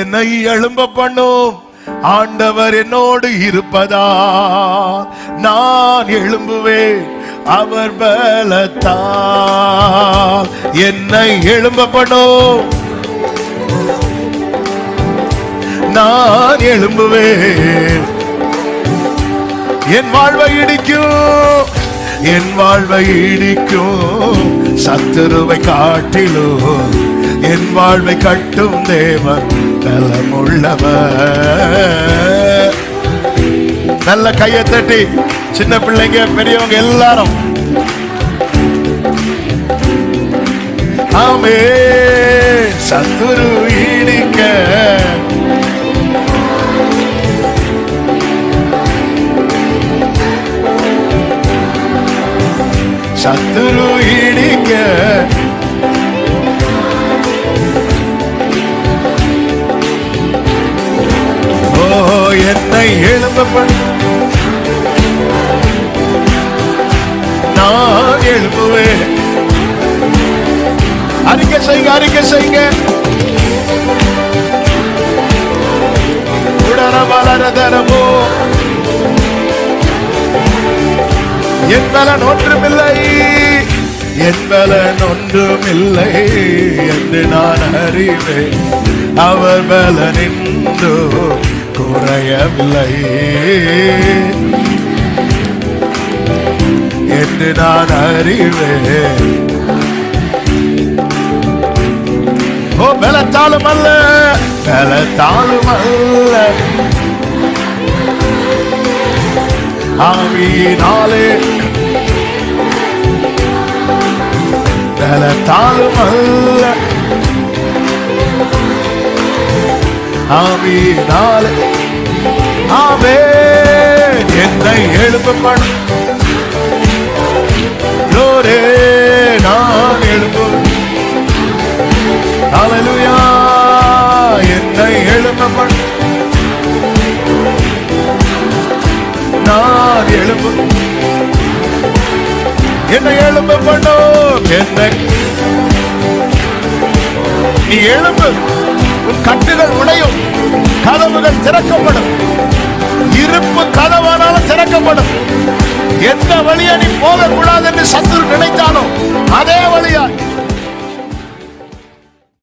என்னை எழும்ப பண்ணும் ஆண்டவர் என்னோடு இருப்பதா நான் எழும்புவேன் அவர் பலத்தால். என்னை எழும்ப பண்ணும் நான் எழும்புவேன். என் வாழ்வை இடிக்கும், என் வாழ்வை இடிக்கும் சத்துருவை காட்டிலும் என் வாழ்வை கட்டும் தேவன் பலமுள்ளவர். நல்ல கையை தட்டி சின்ன பிள்ளைங்க பெரியவங்க எல்லாரும் ஆமே. சத்துரு இடிக்க சத்துரு இடிக்க ஓ என்னை எழும்ப நான் எழும்புவேன். அறிக்கை செய்யுங்க, அறிக்கை செய்யுங்க. உடனமலரதரமோ என் பலன் ஒன்றுமில்லை, என் பலன் ஒன்றுமில்லை என்று நான் அறிவேன். அவர் பலனின்றோ குறையவில்லை என்று நான் அறிவேன். ஓ பலத்தாலும் அல்ல, பலத்தாலும் அல்ல, ஆவியினாலே பலத்தாலும் அல்ல, ஆவியினாலே. ஆமென். என்னை எழுப்ப பண்ணும் நான் எழும்புவேன். ஹல்லேலூயா. என்னை எழுப்ப பண்ணும் நான் எழும்பு, என்னை எழும்ப பண்ணும். என்னை நீ எழும்பு, உன் கட்டுகள் உடையும், கதவுகள் திறக்கப்படும். இருப்பு கதவானாலும் திறக்கப்படும். எந்த வழியா நீ போகக்கூடாது என்று சத்துரு நினைத்தாலும் அதே வழியா